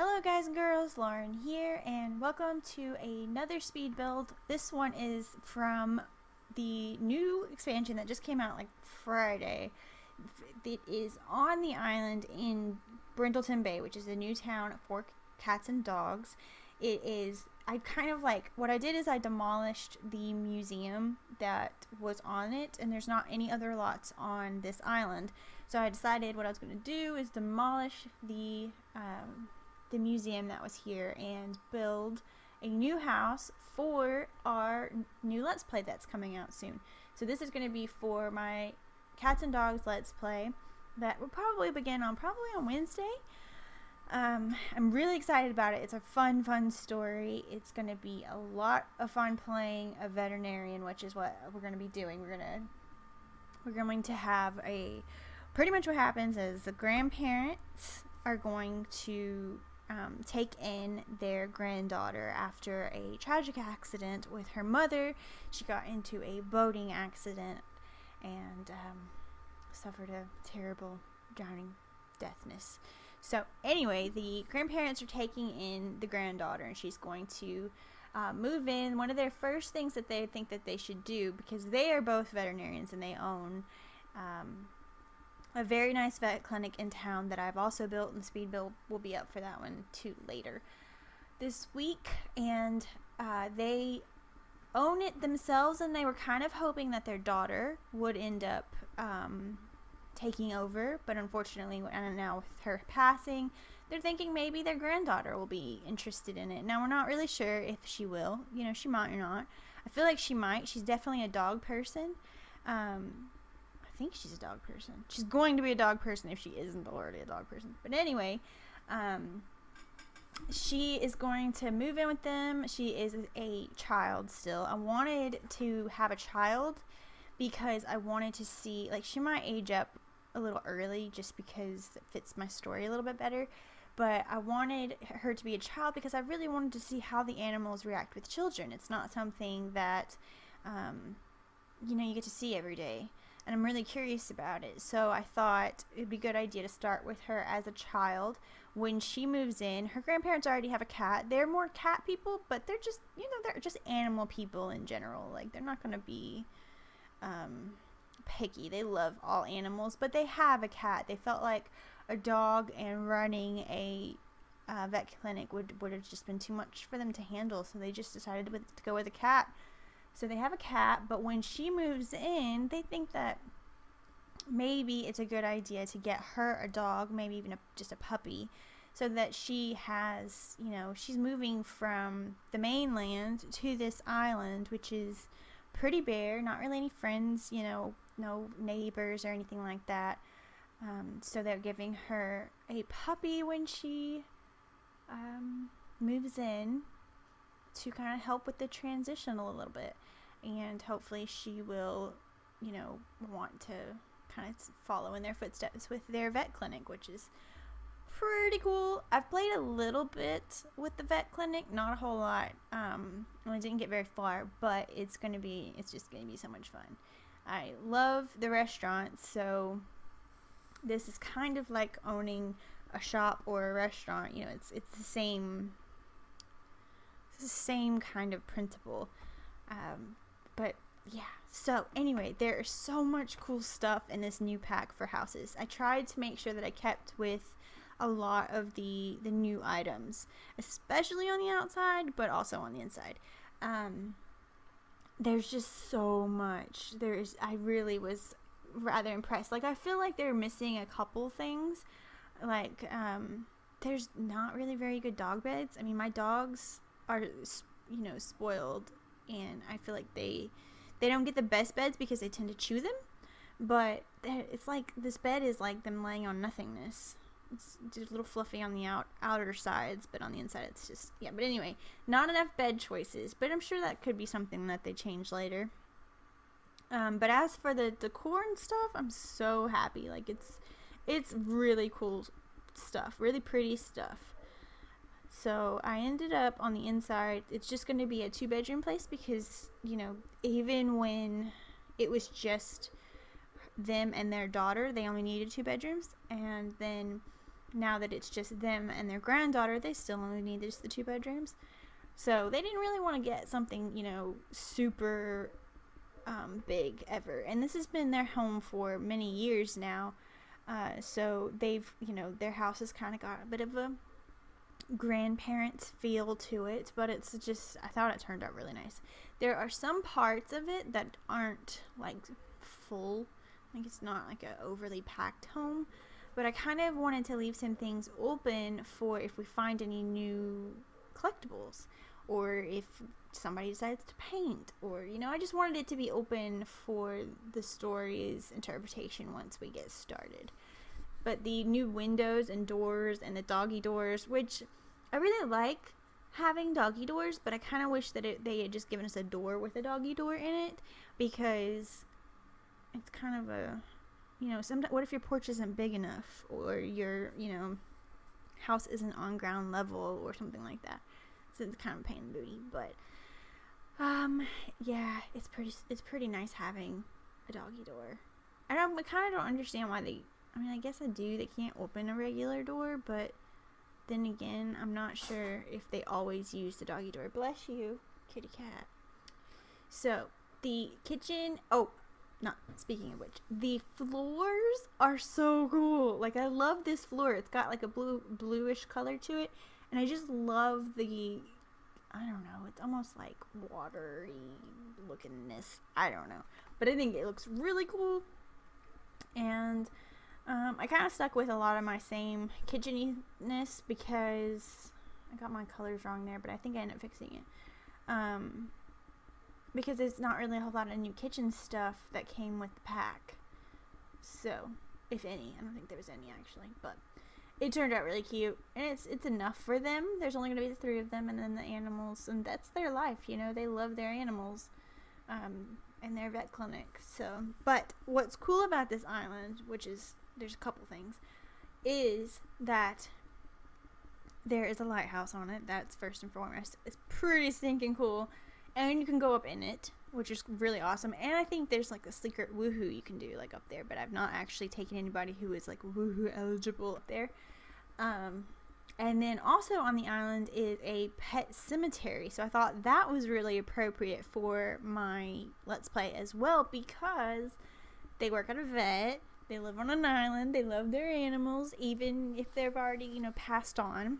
Hello guys and girls, Lauren here, and welcome to another speed build. This one is from the new expansion that just came out like Friday. It is on the island in Brindleton Bay, which is a new town for cats and dogs. What I did is I demolished the museum that was on it, and there's not any other lots on this island. So I decided what I was going to do is demolish the museum that was here and build a new house for our new Let's Play that's coming out soon. So this is going to be for my Cats and Dogs Let's Play that will probably begin on Wednesday. I'm really excited about it. It's a fun story. It's going to be a lot of fun playing a veterinarian, which is what we're going to be doing. We're going to have pretty much what happens is the grandparents are going to take in their granddaughter after a tragic accident with her mother. She got into a boating accident and suffered a terrible drowning deathness. So anyway, the grandparents are taking in the granddaughter, and she's going to move in. One of their first things that they think that they should do, because they are both veterinarians and they own a very nice vet clinic in town that I've also built, and the speed build will be up for that one too later this week. And they own it themselves, and they were kind of hoping that their daughter would end up taking over, but unfortunately, and now with her passing, they're thinking maybe their granddaughter will be interested in it. Now we're not really sure if she will. You know, she might or not. I feel like she might. She's definitely a dog person. I think she's a dog person. She's going to be a dog person if she isn't already a dog person. But anyway, she is going to move in with them. She is a child still. I wanted to have a child because I wanted to see, like, she might age up a little early just because it fits my story a little bit better. But I wanted her to be a child because I really wanted to see how the animals react with children. It's not something that, you get to see every day. And I'm really curious about it. So I thought it'd be a good idea to start with her as a child. When she moves in, her grandparents already have a cat. They're more cat people, but they're just, they're just animal people in general. Like, they're not going to be picky. They love all animals, but they have a cat. They felt like a dog and running a vet clinic would have just been too much for them to handle. So they just decided to go with a cat. So they have a cat, but when she moves in, they think that maybe it's a good idea to get her a dog, maybe even just a puppy, so that she has, she's moving from the mainland to this island, which is pretty bare, not really any friends, no neighbors or anything like that. So they're giving her a puppy when she moves in, to kind of help with the transition a little bit, and hopefully she will want to kind of follow in their footsteps with their vet clinic, which is pretty cool. I've played a little bit with the vet clinic, not a whole lot. I didn't get very far, but it's just gonna be so much fun. I love the restaurant, so this is kind of like owning a shop or a restaurant. It's the same kind of principle, but yeah. So anyway, there is so much cool stuff in this new pack for houses. I tried to make sure that I kept with a lot of the new items, especially on the outside, but also on the inside. There's just so much. I really was rather impressed. Like, I feel like they're missing a couple things. Like, there's not really very good dog beds. I mean, my dogs are, spoiled, and I feel like they don't get the best beds because they tend to chew them, but it's like this bed is like them laying on nothingness. It's just a little fluffy on the outer sides, but on the inside it's just, yeah. But anyway, not enough bed choices, but I'm sure that could be something that they change later. But as for the decor and stuff, I'm so happy. Like, it's really cool stuff, really pretty stuff. So I ended up on the inside, it's just going to be a 2-bedroom place because, even when it was just them and their daughter, they only needed 2 bedrooms. And then now that it's just them and their granddaughter, they still only need just the 2 bedrooms. So they didn't really want to get something, you know, super big ever. And this has been their home for many years now. So they've, you know, their house has kind of got a bit of a grandparents feel to it, but it's just, I thought it turned out really nice. There are some parts of it that aren't like full, like it's not like a overly packed home, but I kind of wanted to leave some things open for if we find any new collectibles, or if somebody decides to paint, or, you know, I just wanted it to be open for the story's interpretation once we get started. But the new windows and doors and the doggy doors, which I really like having doggy doors, but I kind of wish that they had just given us a door with a doggy door in it, because it's kind of a, you know, what if your porch isn't big enough, or your, you know, house isn't on ground level or something like that. So it's kind of a pain in the booty, but yeah, it's pretty nice having a doggy door. I kind of don't understand why I guess I do. They can't open a regular door, but then again, I'm not sure if they always use the doggy door. Bless you, kitty cat. So, the kitchen, speaking of which, the floors are so cool. Like, I love this floor. It's got like a bluish color to it, and I just love I don't know, it's almost like watery lookingness. I don't know, but I think it looks really cool. And I kind of stuck with a lot of my same kitcheniness because I got my colors wrong there, but I think I ended up fixing it. Because there's not really a whole lot of new kitchen stuff that came with the pack. So, if any, I don't think there was any actually, but it turned out really cute, and it's enough for them. There's only going to be the 3 of them, and then the animals, and that's their life, you know. They love their animals, and their vet clinic. So, but what's cool about this island, which is, there's a couple things, is that there is a lighthouse on it. That's first and foremost. It's pretty stinking cool, and you can go up in it, which is really awesome. And I think there's like a secret woohoo you can do like up there, but I've not actually taken anybody who is like woohoo eligible up there. And then also on the island is a pet cemetery, so I thought that was really appropriate for my Let's Play as well, because they work at a vet, they live on an island, they love their animals, even if they've already, you know, passed on.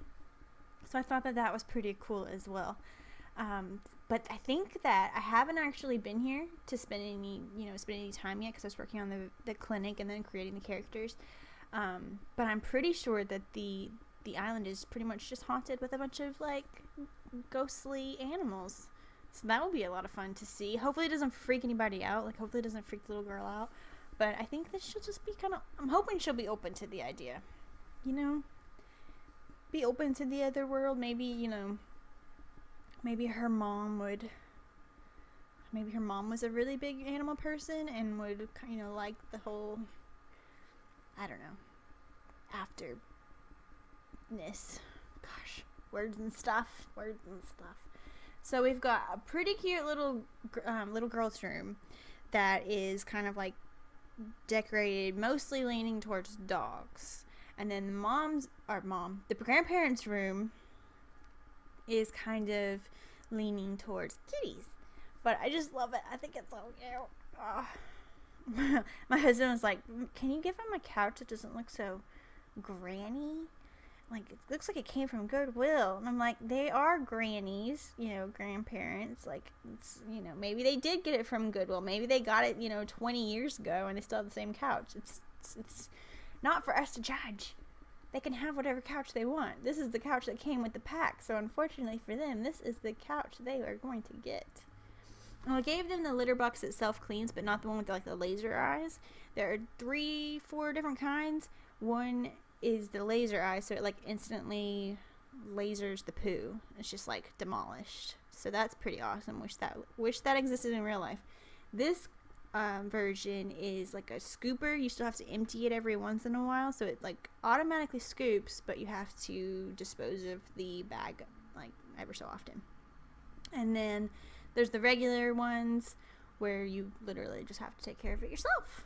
So I thought that that was pretty cool as well. But I think that I haven't actually been here to spend any time yet, because I was working on the clinic and then creating the characters. But I'm pretty sure that the island is pretty much just haunted with a bunch of like ghostly animals. So that will be a lot of fun to see. Hopefully it doesn't freak anybody out. Like, hopefully it doesn't freak the little girl out. But I think that she'll just be I'm hoping she'll be open to the idea. You know? Be open to the other world. Maybe, you know, maybe her mom was a really big animal person and would, you know, like the whole, I don't know, afterness. Gosh, words and stuff. So we've got a pretty cute little girl's room that is kind of like decorated, mostly leaning towards dogs. And then the grandparents' room is kind of leaning towards kitties. But I just love it. I think it's so cute. My husband was like, can you give him a couch that doesn't look so granny? Like, it looks like it came from Goodwill. And I'm like, they are grannies, you know, grandparents. Like, it's, you know, maybe they did get it from Goodwill. Maybe they got it, you know, 20 years ago and they still have the same couch. It's not for us to judge. They can have whatever couch they want. This is the couch that came with the pack. So unfortunately for them, this is the couch they are going to get. And I gave them the litter box that self-cleans, but not the one with like the laser eyes. There are 3-4 different kinds. One is the laser eye, so it like instantly lasers the poo. It's just like demolished. So that's pretty awesome. Wish that existed in real life. This version is like a scooper. You still have to empty it every once in a while, so it like automatically scoops, but you have to dispose of the bag like ever so often. And then there's the regular ones where you literally just have to take care of it yourself,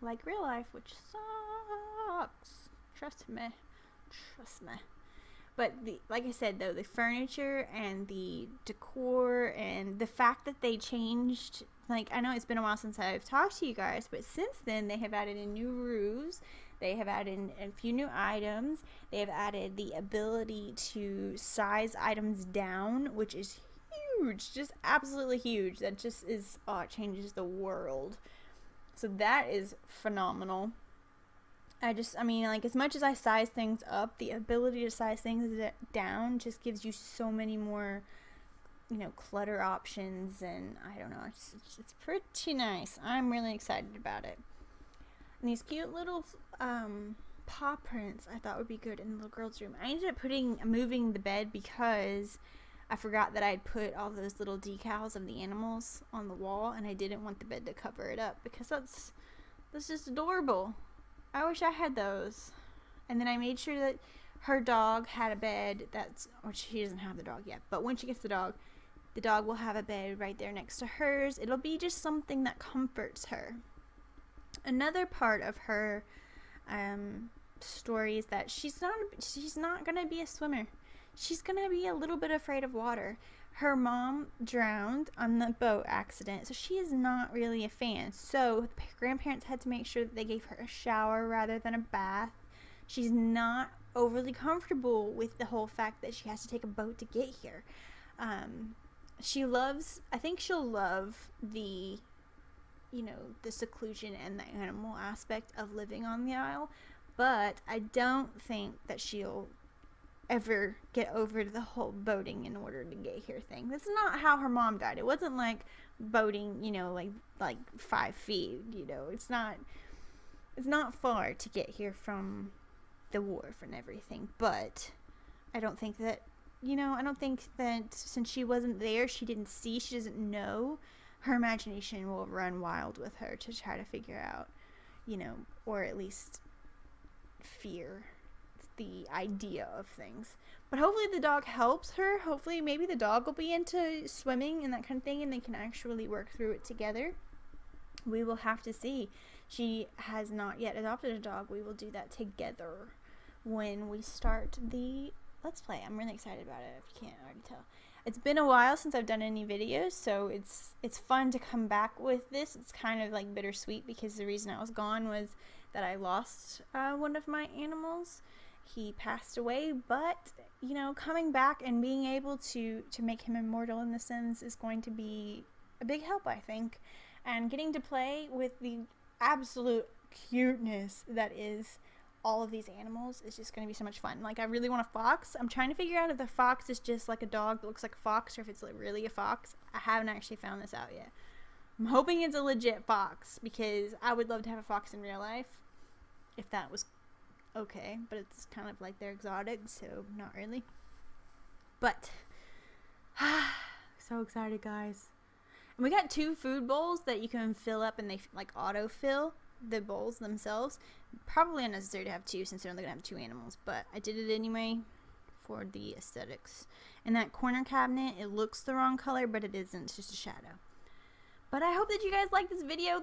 like real life, which sucks. Trust me. Trust me. But like I said, though, the furniture and the decor and the fact that they changed, like, I know it's been a while since I've talked to you guys, but since then they have added in new roofs, they have added in a few new items, they have added the ability to size items down, which is huge, just absolutely huge. That just is, oh, it changes the world. So that is phenomenal. I mean, like, as much as I size things up, the ability to size things down just gives you so many more, clutter options, and I don't know, it's pretty nice. I'm really excited about it. And these cute little paw prints I thought would be good in the little girl's room. I ended up moving the bed because I forgot that I'd put all those little decals of the animals on the wall, and I didn't want the bed to cover it up because that's just adorable. I wish I had those. And then I made sure that her dog had a bed or she doesn't have the dog yet, but when she gets the dog will have a bed right there next to hers. It'll be just something that comforts her. Another part of her story is that she's not gonna be a swimmer. She's gonna be a little bit afraid of water. Her mom drowned on the boat accident, so she is not really a fan. So the grandparents had to make sure that they gave her a shower rather than a bath. She's not overly comfortable with the whole fact that she has to take a boat to get here. I think she'll love the seclusion and the animal aspect of living on the Isle, but I don't think that she'll ever get over the whole boating in order to get here thing. That's not how her mom died. It wasn't like boating, like 5 feet, it's not far to get here from the wharf and everything. But I don't think that since she wasn't there, she didn't see, she doesn't know, her imagination will run wild with her to try to figure out, or at least fear the idea of things. But hopefully the dog helps her. Hopefully maybe the dog will be into swimming and that kind of thing, and they can actually work through it together. We will have to see. She has not yet adopted a dog. We will do that together when we start the Let's Play. I'm really excited about it, if you can't already tell. It's been a while since I've done any videos, so it's fun to come back with this. It's kind of like bittersweet because the reason I was gone was that I lost one of my animals. He passed away, but coming back and being able to make him immortal in The Sims is going to be a big help, I think. And getting to play with the absolute cuteness that is all of these animals is just going to be so much fun. Like, I really want a fox. I'm trying to figure out if the fox is just like a dog that looks like a fox or if it's really a fox. I haven't actually found this out yet. I'm hoping it's a legit fox because I would love to have a fox in real life if that was okay, but it's kind of like they're exotic, so not really. But so excited, guys. And we got 2 food bowls that you can fill up, and they like autofill the bowls themselves. Probably unnecessary to have 2 since they're only gonna have 2 animals, but I did it anyway for the aesthetics. And that corner cabinet, it looks the wrong color, but it isn't. It's just a shadow. But I hope that you guys like this video.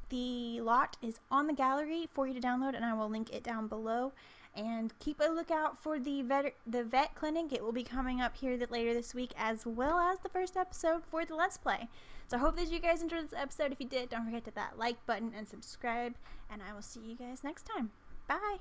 The lot is on the gallery for you to download, and I will link it down below. And keep a lookout for the vet clinic. It will be coming up here later this week, as well as the first episode for the Let's Play. So I hope that you guys enjoyed this episode. If you did, don't forget to hit that like button and subscribe, and I will see you guys next time. Bye!